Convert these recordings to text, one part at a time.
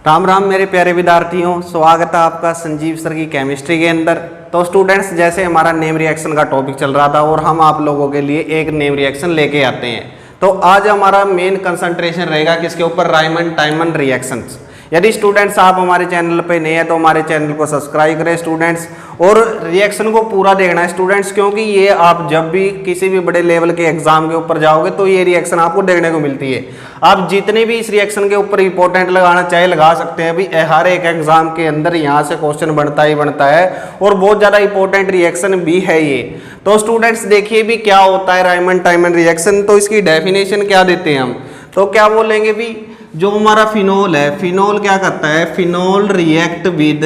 राम राम मेरे प्यारे विद्यार्थियों, स्वागत है आपका संजीव सर की केमिस्ट्री के अंदर। तो स्टूडेंट्स, जैसे हमारा नेम रिएक्शन का टॉपिक चल रहा था और हम आप लोगों के लिए एक नेम रिएक्शन लेके आते हैं। तो आज हमारा मेन कंसंट्रेशन रहेगा किसके ऊपर? Raymond टाइमन reactions. यदि स्टूडेंट्स आप हमारे चैनल पे नए हैं तो हमारे चैनल को सब्सक्राइब करें स्टूडेंट्स, और रिएक्शन को पूरा देखना है स्टूडेंट्स, क्योंकि ये आप जब भी किसी भी बड़े लेवल के एग्जाम के ऊपर जाओगे तो ये रिएक्शन आपको देखने को मिलती है। आप जितने भी इस रिएक्शन के ऊपर इंपॉर्टेंट लगाना चाहे लगा सकते हैं। अभी हर एक एग्जाम के अंदर यहाँ से क्वेश्चन बनता ही बनता है और बहुत ज़्यादा इंपॉर्टेंट रिएक्शन भी है ये। तो स्टूडेंट्स देखिए भी क्या होता है रायमंड टाइमन रिएक्शन। तो इसकी डेफिनेशन क्या देते हैं हम, तो क्या बोलेंगे भी, जो हमारा फिनोल है, फिनोल क्या करता है? फिनोल रिएक्ट विद,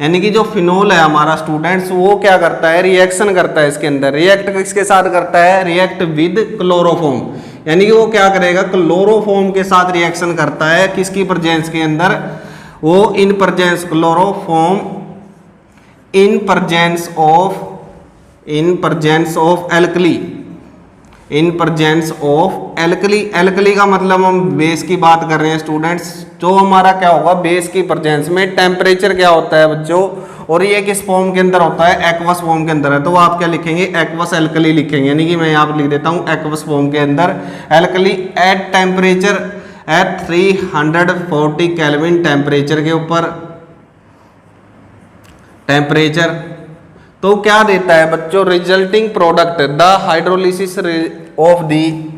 यानी कि जो फिनोल है हमारा स्टूडेंट्स वो क्या करता है? रिएक्शन करता है इसके अंदर। रिएक्ट किसके साथ करता है? रिएक्ट विद क्लोरोफॉर्म, यानी कि वो क्या करेगा? क्लोरोफॉर्म के साथ रिएक्शन करता है। किसकी प्रेजेंस के अंदर? वो in presence chloroform in presence of alkali, in presence of alkali. Alkali का मतलब हम बेस की बात कर रहे हैं स्टूडेंट्स। जो हमारा क्या होगा? बेस की प्रेजेंस में टेम्परेचर क्या होता है बच्चों? और ये किस फॉर्म के अंदर होता है? एक्वस फॉर्म के अंदर है। तो आप क्या लिखेंगे? एक्वस एल्कली लिखेंगे, यानी कि मैं यहाँ पर लिख देता हूँ एक्वस फॉर्म के अंदर alkali at temperature at 340 kelvin temperature के ऊपर टेम्परेचर। तो क्या देता है बच्चों? Resulting product the hydrolysis of the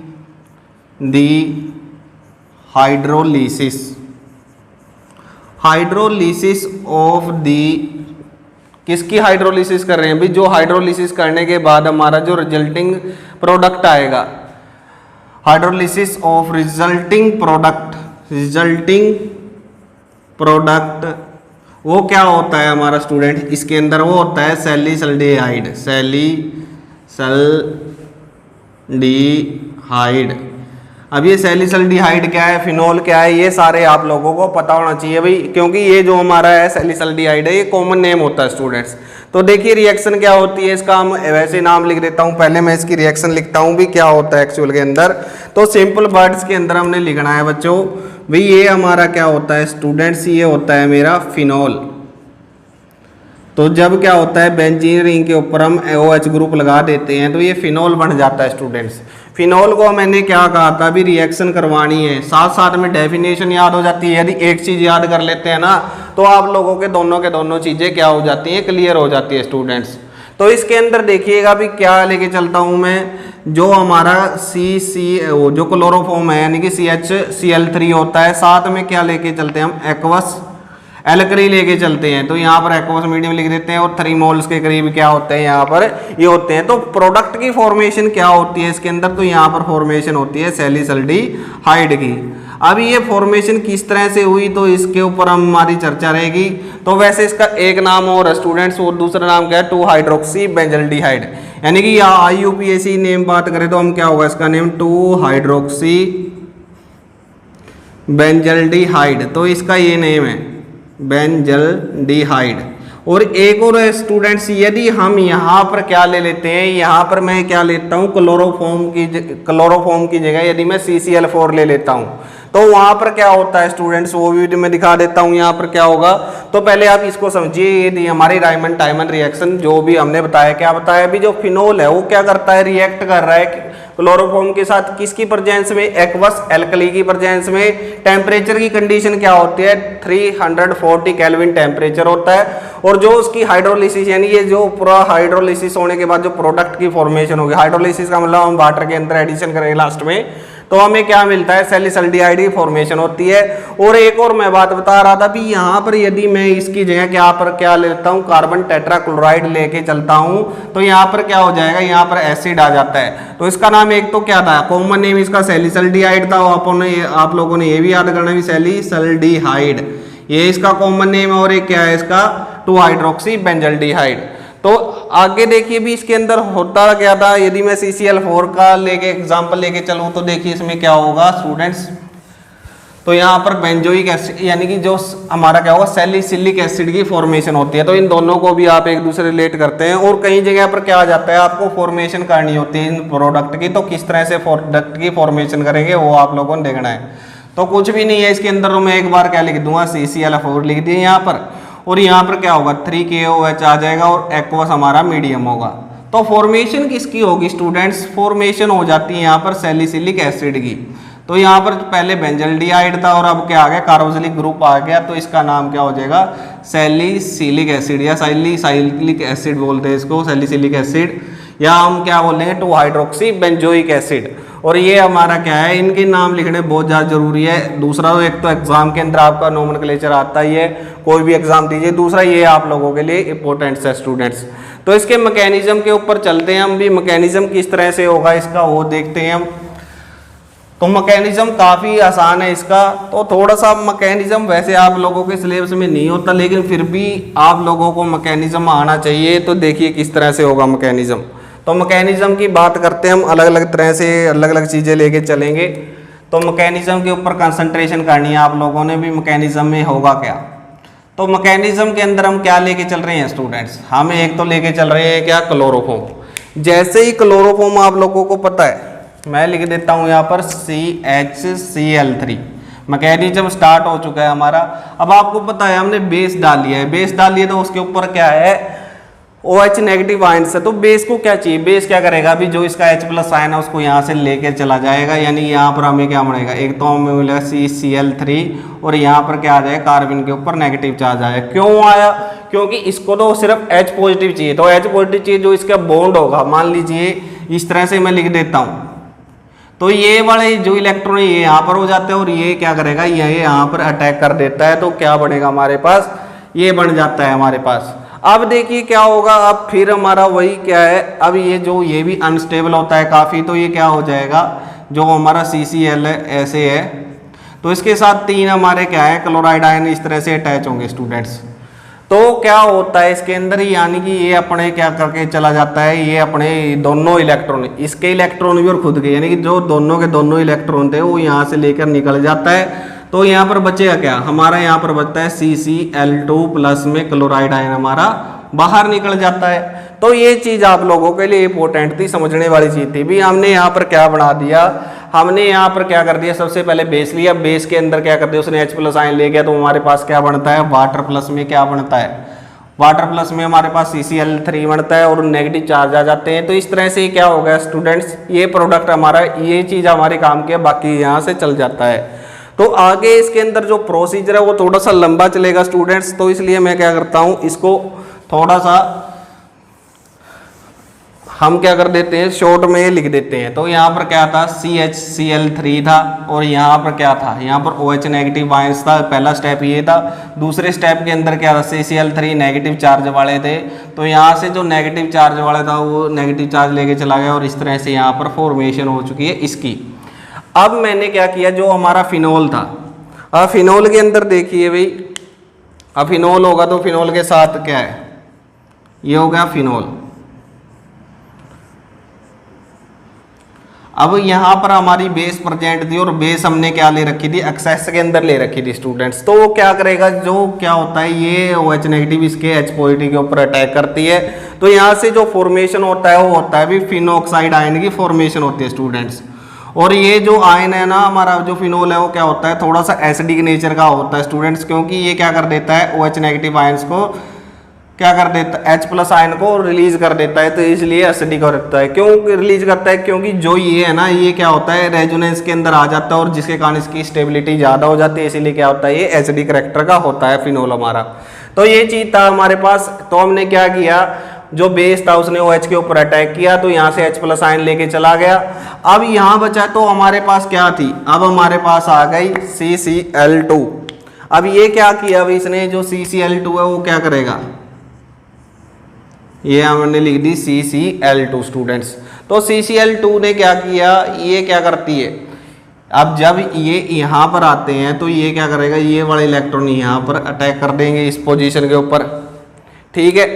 hydrolysis of the, किसकी हाइड्रोलिसिस कर रहे हैं? भी जो हाइड्रोलिसिस करने के बाद हमारा जो रिजल्टिंग प्रोडक्ट आएगा, हाइड्रोलिसिस ऑफ रिजल्टिंग प्रोडक्ट वो क्या होता है हमारा स्टूडेंट? इसके अंदर वो होता है सैलिसल्डिहाइड। सैलिसल्डिहाइड। अब ये सैलिसल्डिहाइड क्या है, फिनोल क्या है, ये सारे आप लोगों को पता होना चाहिए भाई, क्योंकि ये जो हमारा है सैलिसल्डिहाइड है, ये कॉमन नेम होता है स्टूडेंट्स। तो देखिए रिएक्शन क्या होती है इसका, हम वैसे नाम लिख देता हूँ। पहले मैं इसकी रिएक्शन लिखता हूँ भी क्या होता है एक्चुअल के अंदर। तो सिंपल वर्ड्स के अंदर हमने लिखना है बच्चों भाई, ये हमारा क्या होता है स्टूडेंट्स? ये होता है मेरा फिनोल। तो जब क्या होता है बेंजीन रिंग के ऊपर हम OH ग्रुप लगा देते हैं तो ये फिनोल बन जाता है स्टूडेंट्स। फिनोल को मैंने क्या कहा था? भी रिएक्शन करवानी है, साथ साथ में डेफिनेशन याद हो जाती है। यदि एक चीज़ याद कर लेते हैं ना तो आप लोगों के दोनों चीज़ें क्या हो जाती हैं? क्लियर हो जाती है स्टूडेंट्स। तो इसके अंदर देखिएगा भी क्या लेके चलता हूँ मैं, जो हमारा जो क्लोरोफॉर्म है यानी कि CHCl3 होता है, साथ में क्या लेके चलते हैं हम? एक्वस एल्कली लेके चलते हैं। तो यहाँ पर एक्वस मीडियम लिख देते हैं और 3 मोल्स के करीब क्या होते हैं यहाँ पर? ये होते हैं। तो प्रोडक्ट की फॉर्मेशन क्या होती है इसके अंदर? तो यहाँ पर फॉर्मेशन होती है सैलिसल्डिहाइड की। अब ये फॉर्मेशन किस तरह से हुई तो इसके ऊपर हमारी चर्चा रहेगी। तो वैसे इसका एक नाम और स्टूडेंट्स, और दूसरा नाम क्या है? 2-हाइड्रोक्सी बेंजल्डिहाइड, यानी कि यहाँ IUPAC नेम बात करें तो हम क्या होगा इसका नेम? 2-हाइड्रोक्सी बेंजल्डिहाइड। तो इसका ये नेम है बेंजल्डिहाइड। और एक और स्टूडेंट्स, यदि हम यहाँ पर क्या ले लेते हैं? यहाँ पर मैं क्या लेता हूँ? क्लोरोफॉर्म की जगह यदि मैं CCl4 ले लेता हूँ तो वहाँ पर क्या होता है स्टूडेंट्स? वो भी मैं दिखा देता हूँ यहाँ पर क्या होगा। तो पहले आप इसको समझिए, ये हमारी रायमंड टाइमन रिएक्शन जो भी हमने बताया, क्या बताया अभी? जो फिनोल है वो क्या करता है? रिएक्ट कर रहा है क्लोरोफॉर्म के साथ, किसकी प्रेजेंस में? एक्वस एल्कली की प्रेजेंस में। टेम्परेचर की कंडीशन क्या होती है? 340 केल्विन टेम्परेचर होता है। और जो उसकी हाइड्रोलिसिस, यानी ये जो पूरा हाइड्रोलिसिस होने के बाद जो प्रोडक्ट की फॉर्मेशन होगी, हाइड्रोलिसिस का मतलब हम वाटर के अंदर एडिशन करेंगे लास्ट में, तो हमें क्या मिलता है? सैलिसल्डिहाइड की फॉर्मेशन होती है। और एक और मैं बात बता रहा था भी, यहाँ पर यदि मैं इसकी जगह क्या लेता हूँ? कार्बन टेट्राक्लोराइड लेके चलता हूँ तो यहाँ पर क्या हो जाएगा? यहाँ पर एसिड आ जाता है। तो इसका नाम एक तो क्या था? कॉमन नेम इसका सैलिसल्डिहाइड था। आप लोगों ने ये भी याद करना भी सैलिसल्डिहाइड, ये इसका कॉमन नेम है। और एक क्या है इसका? 2-हाइड्रोक्सी बेंजल्डिहाइड। तो आगे देखिए भी इसके अंदर होता क्या था? यदि मैं CCl4 का लेके एग्जांपल लेके चलूँ तो देखिए इसमें क्या होगा स्टूडेंट्स। तो यहाँ पर बेंजोइक एसिड, यानी कि जो हमारा क्या होगा? सैलिसिलिक एसिड की फॉर्मेशन होती है। तो इन दोनों को भी आप एक दूसरे रिलेट करते हैं। और कई जगह पर क्या आ जाता है? आपको फॉर्मेशन करनी होती है इन प्रोडक्ट की। तो किस तरह से प्रोडक्ट की फॉर्मेशन करेंगे वो आप लोगों ने देखना है। तो कुछ भी नहीं है इसके अंदर, तो मैं एक बार क्या लिख दूंगा CCl4 लिख दिए यहाँ पर, और यहाँ पर क्या होगा 3KOH आ जाएगा और एक्वस हमारा मीडियम होगा। तो फॉर्मेशन किसकी होगी स्टूडेंट्स, फॉर्मेशन हो जाती है यहाँ पर सैलिसिलिक एसिड की। तो यहाँ पर पहले बेंजल्डिहाइड था और अब क्या आ गया, कार्बोक्सिलिक ग्रुप आ गया, तो इसका नाम क्या हो जाएगा सैलिसिलिक एसिड या सैलिसिलिक एसिड बोलते हैं इसको, सैलिसिलिक एसिड, या हम क्या बोलेंगे 2 हाइड्रोक्सी बेंजोइक एसिड। और ये हमारा क्या है, इनके नाम लिखने बहुत ज़्यादा जरूरी है। दूसरा तो एक तो एग्जाम के अंदर आपका नोमेनक्लेचर आता ही है, कोई भी एग्जाम दीजिए, दूसरा ये आप लोगों के लिए इंपॉर्टेंट है स्टूडेंट्स। तो इसके मैकेनिज्म के ऊपर चलते हैं हम भी, मैकेनिज्म किस तरह से होगा इसका वो देखते हैं हम। तो मैकेनिज्म काफ़ी आसान है इसका, तो थोड़ा सा मैकेनिज्म वैसे आप लोगों के सिलेबस में नहीं होता, लेकिन फिर भी आप लोगों को मैकेनिज्म आना चाहिए। तो देखिए किस तरह से होगा मैकेनिज्म। तो मैकेनिज्म की बात करते हैं हम, अलग अलग तरह से अलग अलग चीज़ें लेके चलेंगे। तो मैकेनिज्म के ऊपर कंसंट्रेशन करनी है आप लोगों ने भी, मैकेनिज्म में होगा क्या। तो मैकेनिज्म के अंदर हम क्या लेके चल रहे हैं स्टूडेंट्स, हम एक तो लेके चल रहे हैं क्या क्लोरोफॉर्म। जैसे ही क्लोरोफॉर्म आप लोगों को पता है, मैं लिख देता हूँ यहाँ पर CHCl3, मैकेनिज्म स्टार्ट हो चुका है हमारा। अब आपको पता है हमने बेस डाल लिया है, बेस डाल लिया तो उसके ऊपर क्या है OH नेगेटिव आयन से। तो बेस को क्या चाहिए, बेस क्या करेगा, अभी जो इसका H+ आयन है उसको यहाँ से लेके चला जाएगा, यानी यहाँ पर हमें क्या बनेगा, एक तो हमें मिलेगा CCl3 और यहाँ पर क्या आ जाएगा कार्बन के ऊपर नेगेटिव चार्ज आया। क्यों आया, क्योंकि इसको तो सिर्फ H पॉजिटिव चाहिए, तो H पॉजिटिव चाहिए, जो इसका बॉन्ड होगा मान लीजिए इस तरह से मैं लिख देता हूँ, तो ये वाले जो इलेक्ट्रॉन है ये यहाँ पर हो जाते हैं और ये क्या करेगा, ये यहाँ पर अटैक कर देता है। तो क्या बनेगा हमारे पास, ये बन जाता है हमारे पास। अब देखिए क्या होगा, अब फिर हमारा वही क्या है, अब ये भी अनस्टेबल होता है काफ़ी, तो ये क्या हो जाएगा, जो हमारा CCl है ऐसे है, तो इसके साथ 3 हमारे क्या है क्लोराइड आयन इस तरह से अटैच होंगे स्टूडेंट्स। तो क्या होता है इसके अंदर, यानी कि ये अपने क्या करके चला जाता है, ये अपने दोनों इलेक्ट्रॉन, इसके इलेक्ट्रॉन भी और खुद के, यानी कि जो दोनों के दोनों इलेक्ट्रॉन थे वो यहाँ से लेकर निकल जाता है। तो यहाँ पर बचेगा क्या, हमारा यहाँ पर बचता है CCl2+ में क्लोराइड आयन हमारा बाहर निकल जाता है। तो ये चीज़ आप लोगों के लिए इंपॉर्टेंट थी, समझने वाली चीज़ थी भी। हमने यहाँ पर क्या बना दिया, हमने यहाँ पर क्या कर दिया, सबसे पहले बेस लिया, बेस के अंदर क्या कर दिया उसने H+ आयन ले गया, तो हमारे पास क्या बनता है वाटर प्लस में क्या बनता है, वाटर प्लस में हमारे पास CCl3 बनता है और नेगेटिव चार्ज आ जाते हैं। तो इस तरह से क्या हो गया स्टूडेंट्स, ये प्रोडक्ट हमारा, ये चीज़ हमारे काम की है, बाकी यहाँ से चल जाता है। तो आगे इसके अंदर जो प्रोसीजर है वो थोड़ा सा लंबा चलेगा स्टूडेंट्स, तो इसलिए मैं क्या करता हूँ इसको थोड़ा सा हम क्या कर देते हैं शॉर्ट में लिख देते हैं। तो यहाँ पर क्या था CHCl3 था और यहाँ पर क्या था, यहाँ पर OH नेगेटिव आयंस था, पहला स्टेप ये था। दूसरे स्टेप के अंदर क्या था, CCl3 नेगेटिव चार्ज वाले थे, तो यहाँ से जो नेगेटिव चार्ज वाला था वो नेगेटिव चार्ज लेके चला गया और इस तरह से यहाँ पर फॉर्मेशन हो चुकी है इसकी। अब मैंने क्या किया, जो हमारा फिनोल था, अब फिनोल के अंदर देखिए भाई, अब फिनोल होगा तो फिनोल के साथ क्या है, ये हो गया फिनोल। अब यहाँ पर हमारी बेस प्रेजेंट थी और बेस हमने क्या ले रखी थी, एक्सेस के अंदर ले रखी थी स्टूडेंट्स। तो वो क्या करेगा, जो क्या होता है ये OH नेगेटिव इसके H पॉजिटिव के ऊपर अटैक करती है, तो यहाँ से जो फॉर्मेशन होता है वो होता है भी फिनोक्साइड आयन की फॉर्मेशन होती है स्टूडेंट्स। और ये जो आयन है ना हमारा जो फिनोल है वो क्या होता है, थोड़ा सा एसिडिक नेचर का होता है स्टूडेंट्स, क्योंकि ये क्या कर देता है OH नेगेटिव आयंस को क्या कर देता है, H+ आयन को रिलीज कर देता है, तो इसलिए एसिडिक होता है। क्यों रिलीज करता है, क्योंकि जो ये है ना ये क्या होता है रेजोनेंस के अंदर आ जाता है और जिसके कारण इसकी स्टेबिलिटी ज़्यादा हो जाती है, इसीलिए क्या होता है ये एसिडिक कैरेक्टर का होता है फिनोल हमारा। तो ये चीज़ था हमारे पास। तो हमने क्या किया, जो बेस था उसने OH के ऊपर अटैक किया, तो यहाँ से H+ आयन लेके चला गया। अब यहाँ बचा तो हमारे पास क्या थी, अब हमारे पास आ गई CCl2। अब ये क्या किया, अब इसने जो CCl2 है वो क्या करेगा, ये हमने लिख दी CCl2 स्टूडेंट्स। तो CCl2 ने क्या किया, ये क्या करती है, अब जब ये यहाँ पर आते हैं तो ये क्या करेगा, ये वाले इलेक्ट्रॉन यहाँ पर अटैक कर देंगे इस पोजीशन के ऊपर, ठीक है।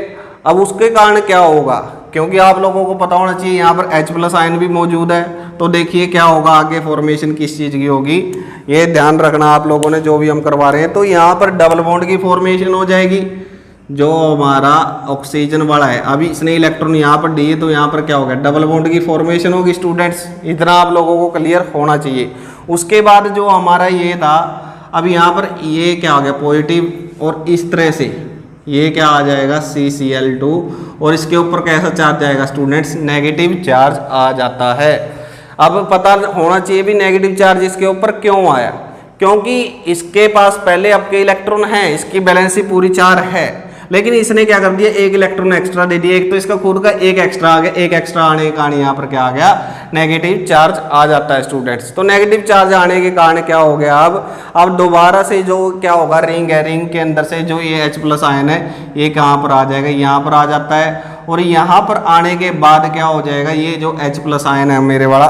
अब उसके कारण क्या होगा, क्योंकि आप लोगों को पता होना चाहिए यहाँ पर H+ आयन भी मौजूद है, तो देखिए क्या होगा आगे फॉर्मेशन किस चीज़ की होगी, ये ध्यान रखना आप लोगों ने जो भी हम करवा रहे हैं। तो यहाँ पर डबल बॉन्ड की फॉर्मेशन हो जाएगी, जो हमारा ऑक्सीजन वाला है, अभी इसने इलेक्ट्रॉन यहाँ पर दिए तो यहाँ पर क्या होगा डबल बॉन्ड की फॉर्मेशन होगी स्टूडेंट्स। इतना आप लोगों को क्लियर होना चाहिए। उसके बाद जो हमारा ये था, अब यहाँ पर ये क्या आ गया पॉजिटिव, और इस तरह से ये क्या आ जाएगा CCl2, और इसके ऊपर कैसा चार्ज आएगा स्टूडेंट्स, नेगेटिव चार्ज आ जाता है। अब पता होना चाहिए भी नेगेटिव चार्ज इसके ऊपर क्यों आया, क्योंकि इसके पास पहले आपके इलेक्ट्रॉन है, इसकी बैलेंस पूरी 4 है, लेकिन इसने क्या कर दिया, एक इलेक्ट्रॉन एक्स्ट्रा दे दिया, एक तो इसका खुद का एक एक्स्ट्रा आ गया, एक एक्स्ट्रा आने के कारण यहाँ पर क्या आ गया, नेगेटिव चार्ज आ जाता है स्टूडेंट्स। तो नेगेटिव चार्ज आने के कारण क्या हो गया, अब दोबारा से जो क्या होगा, रिंग है, रिंग के अंदर से जो ये H+ आयन है ये कहाँ पर आ जाएगा, यहाँ पर आ जाता है, और यहाँ पर आने के बाद क्या हो जाएगा, ये जो H+ आयन है मेरे वाला,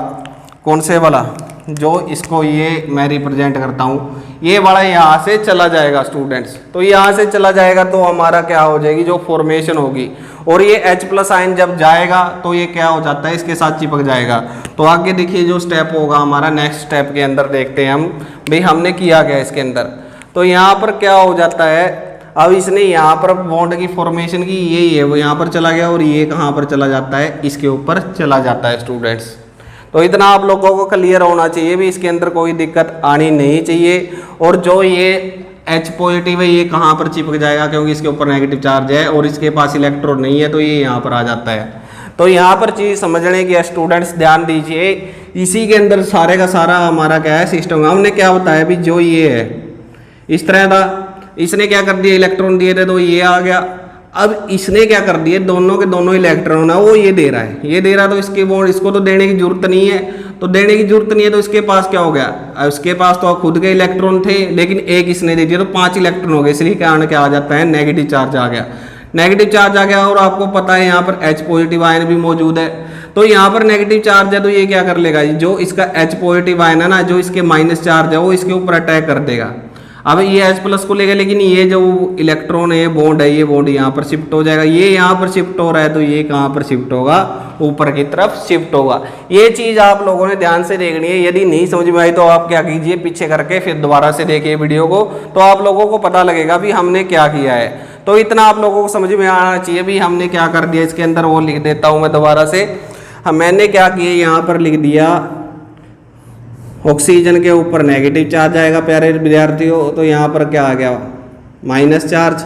कौन से वाला, जो इसको ये मैं रिप्रेजेंट करता हूँ, ये वाला यहाँ से चला जाएगा स्टूडेंट्स। तो यहाँ से चला जाएगा तो हमारा क्या हो जाएगी, जो फॉर्मेशन होगी, और ये H+ आयन जब जाएगा तो ये क्या हो जाता है, इसके साथ चिपक जाएगा। तो आगे देखिए जो स्टेप होगा हमारा, नेक्स्ट स्टेप के अंदर देखते हैं हम भाई हमने किया गया इसके अंदर। तो यहाँ पर क्या हो जाता है, अब इसने यहाँ पर बॉन्ड की फॉर्मेशन की, यही है वो यहाँ पर चला गया, और ये कहाँ पर चला जाता है, इसके ऊपर चला जाता है स्टूडेंट्स। तो इतना आप लोगों को क्लियर होना चाहिए भी, इसके अंदर कोई दिक्कत आनी नहीं चाहिए। और जो ये H पॉजिटिव है ये कहाँ पर चिपक जाएगा, क्योंकि इसके ऊपर नेगेटिव चार्ज है और इसके पास इलेक्ट्रॉन नहीं है, तो ये यहाँ पर आ जाता है। तो यहाँ पर चीज़ समझने की स्टूडेंट्स ध्यान दीजिए, इसी के अंदर सारे का सारा हमारा क्या है सिस्टम। हमने क्या बताया भी, जो ये है इस तरह था, इसने क्या कर दिया, इलेक्ट्रॉन दिए थे तो ये आ गया। अब इसने क्या कर दिया, दोनों के दोनों इलेक्ट्रॉन है वो ये दे रहा है, ये दे रहा, तो इसके बॉन्ड इसको तो देने की जरूरत नहीं है, तो देने की जरूरत नहीं है, तो इसके पास क्या हो गया, उसके पास तो खुद के इलेक्ट्रॉन थे, लेकिन एक इसने दे दिया तो 5 इलेक्ट्रॉन हो गए, इसलिए कारण क्या आ जाता है, नेगेटिव चार्ज आ गया, नेगेटिव चार्ज आ गया। और आपको पता है यहाँ पर H पॉजिटिव आयन भी मौजूद है, तो यहाँ पर नेगेटिव चार्ज है, तो ये क्या कर लेगा, जो इसका H पॉजिटिव आयन है ना, जो इसके माइनस चार्ज है वो इसके ऊपर अटैक कर देगा। अब ये H+ को लेगा, लेकिन ये जो इलेक्ट्रॉन है, बॉन्ड है, ये बॉन्ड यहाँ पर शिफ्ट हो जाएगा, ये यहाँ पर शिफ्ट हो रहा है, तो ये कहाँ पर शिफ्ट होगा, ऊपर की तरफ शिफ्ट होगा। ये चीज़ आप लोगों ने ध्यान से देखनी है, यदि नहीं समझ में आई तो आप क्या कीजिए, पीछे करके फिर दोबारा से देखिए वीडियो को, तो आप लोगों को पता लगेगा भी हमने क्या किया है। तो इतना आप लोगों को समझ में आना चाहिए भी हमने क्या कर दिया इसके अंदर, वो लिख देता हूँ मैं दोबारा से। मैंने क्या किया, यहाँ पर लिख दिया ऑक्सीजन के ऊपर नेगेटिव चार्ज आएगा प्यारे विद्यार्थियों, तो यहाँ पर क्या आ गया, माइनस चार्ज,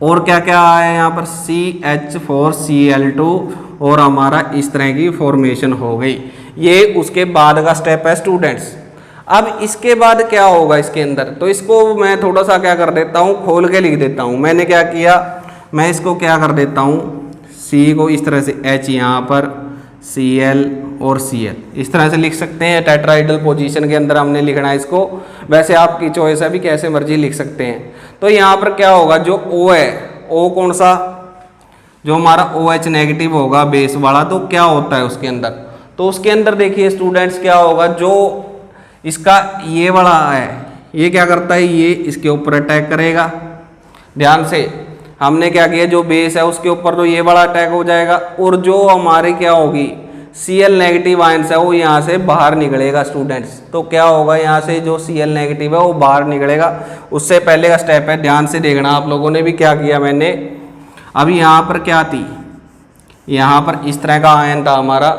और क्या क्या आया यहाँ पर CH4Cl2, और हमारा इस तरह की फॉर्मेशन हो गई। ये उसके बाद का स्टेप है स्टूडेंट्स। अब इसके बाद क्या होगा इसके अंदर, तो इसको मैं थोड़ा सा क्या कर देता हूँ, खोल के लिख देता हूँ। मैंने क्या किया, मैं इसको क्या कर देता हूँ, C को इस तरह से H यहाँ पर, Cl और Cl इस तरह से लिख सकते हैं। टेट्राइडल पोजीशन के अंदर हमने लिखना है इसको, वैसे आपकी चॉइस है भी, कैसे मर्जी लिख सकते हैं। तो यहाँ पर क्या होगा, जो O है, O कौन सा, जो हमारा OH नेगेटिव होगा बेस वाला, तो क्या होता है उसके अंदर, तो उसके अंदर देखिए स्टूडेंट्स क्या होगा, जो इसका ये वाला है ये क्या करता है, ये इसके ऊपर अटैक करेगा। ध्यान से हमने क्या किया, जो बेस है उसके ऊपर तो ये वाला अटैक हो जाएगा, और जो हमारे क्या होगी Cl नेगेटिव आयंस है वो यहाँ से बाहर निकलेगा स्टूडेंट्स। तो क्या होगा, यहाँ से जो Cl नेगेटिव है वो बाहर निकलेगा। उससे पहले का स्टेप है, ध्यान से देखना आप लोगों ने भी क्या किया मैंने। अभी यहाँ पर क्या थी, यहाँ पर इस तरह का आयन था हमारा,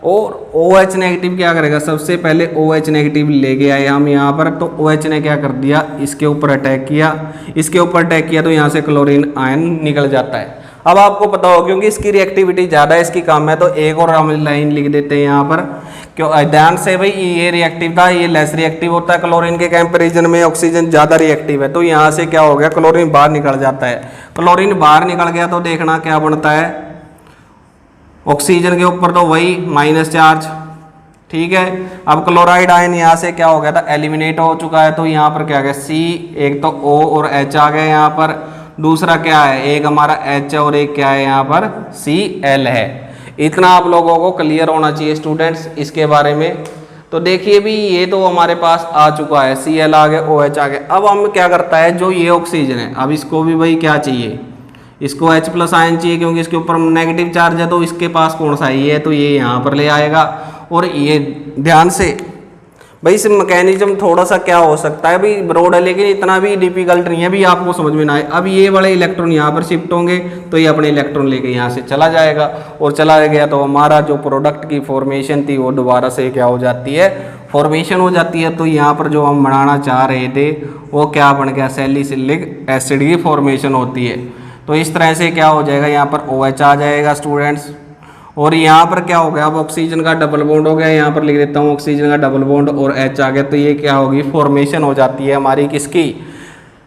और OH नेगेटिव क्या करेगा, सबसे पहले OH नेगेटिव लेके आए हम यहाँ पर, तो OH ने क्या कर दिया, इसके ऊपर अटैक किया, इसके ऊपर अटैक किया, तो यहाँ से क्लोरीन आयन निकल जाता है। अब आपको पता हो क्योंकि इसकी रिएक्टिविटी ज़्यादा है, इसकी कम है, तो एक और हम लाइन लिख देते हैं यहाँ पर, क्यों ध्यान से भाई, ये रिएक्टिव था, ये लेस रिएक्टिव होता है क्लोरीन के कंपैरिजन में, ऑक्सीजन ज़्यादा रिएक्टिव है। तो यहाँ से क्या हो गया, क्लोरीन बाहर निकल जाता है। क्लोरीन बाहर निकल गया तो देखना क्या बनता है, ऑक्सीजन के ऊपर तो वही माइनस चार्ज, ठीक है। अब क्लोराइड आयन यहाँ से क्या हो गया था, एलिमिनेट हो चुका है, तो यहाँ पर क्या गया, C, एक तो O और H आ गया यहाँ पर, दूसरा क्या है, एक हमारा H और एक क्या है यहाँ पर Cl है। इतना आप लोगों को क्लियर होना चाहिए स्टूडेंट्स इसके बारे में। तो देखिए भी ये तो हमारे पास आ चुका है, Cl आ गया, OH आ गया। अब हम क्या करता है, जो ये ऑक्सीजन है, अब इसको भी भाई क्या चाहिए, इसको H+ आयन चाहिए, क्योंकि इसके ऊपर नेगेटिव चार्ज है, तो इसके पास कौन सा ये है, तो ये यहाँ पर ले आएगा। और ये ध्यान से भाई, इस मैकेनिज्म थोड़ा सा क्या हो सकता है भाई, ब्रॉड है, लेकिन इतना भी डिफिकल्ट नहीं है भी, आपको समझ में ना आए। अब ये वाले इलेक्ट्रॉन यहाँ पर शिफ्ट होंगे, तो ये अपने इलेक्ट्रॉन लेके यहाँ से चला जाएगा, और चला गया तो हमारा जो प्रोडक्ट की फॉर्मेशन थी वो दोबारा से क्या हो जाती है, फॉर्मेशन हो जाती है। तो यहाँ पर जो हम बनाना चाह रहे थे वो क्या बन गया, सैलिसिलिक एसिड की फॉर्मेशन होती है। तो इस तरह से क्या हो जाएगा, यहाँ पर OH आ जाएगा स्टूडेंट्स। और यहाँ पर क्या हो गया, अब ऑक्सीजन का डबल बॉन्ड हो गया, यहाँ पर लिख देता हूँ ऑक्सीजन का डबल बॉन्ड और H आ गया। तो ये क्या होगी, फॉर्मेशन हो जाती है हमारी किसकी,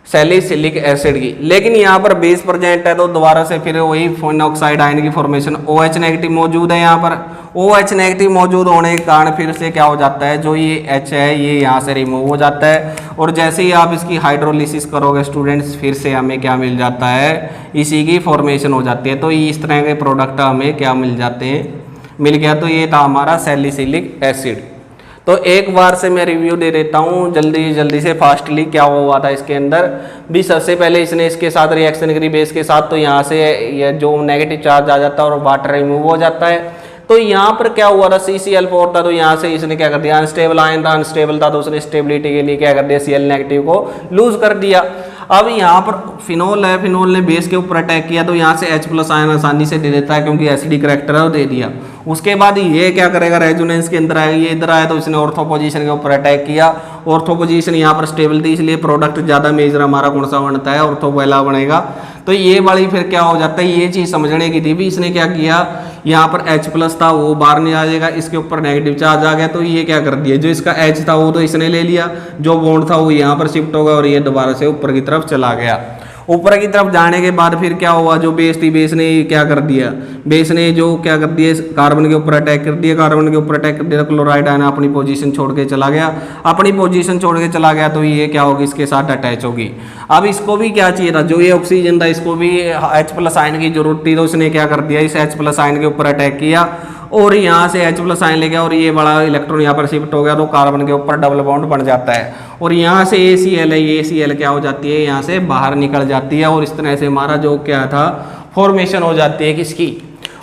सैलिसिलिक एसिड की। लेकिन यहाँ पर बेस प्रेजेंट है तो दोबारा से फिर वही मोनोऑक्साइड आयन की फॉर्मेशन, OH नेगेटिव मौजूद है। यहाँ पर OH नेगेटिव मौजूद होने के कारण फिर से क्या हो जाता है, जो ये H है ये यहाँ से रिमूव हो जाता है। और जैसे ही आप इसकी हाइड्रोलिसिस करोगे स्टूडेंट्स, फिर से हमें क्या मिल जाता है, इसी की फॉर्मेशन हो जाती है। तो इस तरह के प्रोडक्ट हमें क्या मिल जाते हैं, मिल गया। तो ये था हमारा सैलिसिलिक एसिड। तो एक बार से मैं रिव्यू दे देता हूँ जल्दी से फास्टली, क्या हुआ था इसके अंदर भी। सबसे पहले इसने इसके साथ रिएक्शन करी बेस के साथ, तो यहाँ से ये जो नेगेटिव चार्ज आ जाता है और वाटर रिमूव हो जाता है। तो यहाँ पर क्या हुआ था, CCl4 था, तो यहाँ से इसने क्या कर दिया, अनस्टेबल आयन था, अनस्टेबल था तो उसने स्टेबिलिटी के लिए क्या कर दिया, Cl नेगेटिव को लूज कर दिया। अब यहाँ पर फिनोल है, फिनोल ने बेस के ऊपर अटैक किया तो यहाँ से H+ आयन आसानी से दे देता है क्योंकि एसिडिक करैक्टर है, वो दे दिया। उसके बाद ये क्या करेगा, रेजोनेंस के अंदर आएगा, ये इधर आया तो इसने ऑर्थो पोजीशन के ऊपर अटैक किया। ऑर्थो पोजीशन यहाँ पर स्टेबल थी, इसलिए प्रोडक्ट ज़्यादा मेजर हमारा कौन सा बनता है, ऑर्थो पहला बनेगा। तो ये वाली फिर क्या हो जाता है, ये चीज़ समझने की थी भी। इसने क्या किया, यहाँ पर H+ था वो बाहर नहीं आ जाएगा, इसके ऊपर नेगेटिव चार्ज आ गया तो ये क्या कर दिया, जो इसका H था वो तो इसने ले लिया, जो बॉन्ड था वो यहाँ पर शिफ्ट होगा और ये दोबारा से ऊपर की तरफ चला गया। ऊपर की तरफ जाने के बाद फिर क्या हुआ, जो बेस थी, बेस ने क्या कर दिया, बेस ने जो क्या कर दिया, कार्बन के ऊपर अटैक कर दिया, कार्बन के ऊपर अटैक कर दिया। क्लोराइड आयन अपनी पोजीशन छोड़ के चला गया, अपनी पोजीशन छोड़ के चला गया तो ये क्या होगी, इसके साथ अटैच होगी। अब इसको भी क्या चाहिए था, जो ये ऑक्सीजन था इसको भी H+ आयन की जरूरत थी, तो उसने क्या कर दिया, इस H+ आयन के ऊपर अटैक किया और यहाँ से H+ आयन ले गया और ये बड़ा इलेक्ट्रॉन यहाँ पर शिफ्ट हो गया तो कार्बन के ऊपर डबल बॉन्ड बन जाता है। और यहाँ से ACl है, ये ACl क्या हो जाती है, यहाँ से बाहर निकल जाती है और इस तरह से हमारा जो क्या था, फॉर्मेशन हो जाती है किसकी,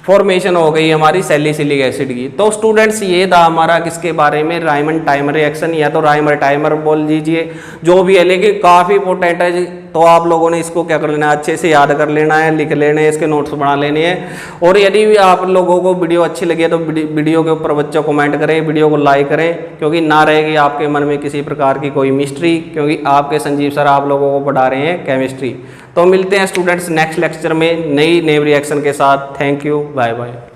फॉर्मेशन हो गई हमारी सैलिसिलिक एसिड की। तो स्टूडेंट्स ये था हमारा किसके बारे में, रायमंड टाइमर रिएक्शन या तो रायमर टाइमर बोल दीजिए, जो भी है, लेकिन काफ़ी इंपॉर्टेंट है। तो आप लोगों ने इसको क्या कर लेना है, अच्छे से याद कर लेना है, लिख लेना है, इसके नोट्स बना लेने हैं। और यदि भी आप लोगों को वीडियो अच्छी लगी है तो वीडियो के ऊपर बच्चों कमेंट करें, वीडियो को लाइक करें, क्योंकि ना रहेगी आपके मन में किसी प्रकार की कोई मिस्ट्री, क्योंकि आपके संजीव सर आप लोगों को पढ़ा रहे हैं केमिस्ट्री। तो मिलते हैं स्टूडेंट्स नेक्स्ट लेक्चर में नई नेम रिएक्शन के साथ। Thank you, bye bye.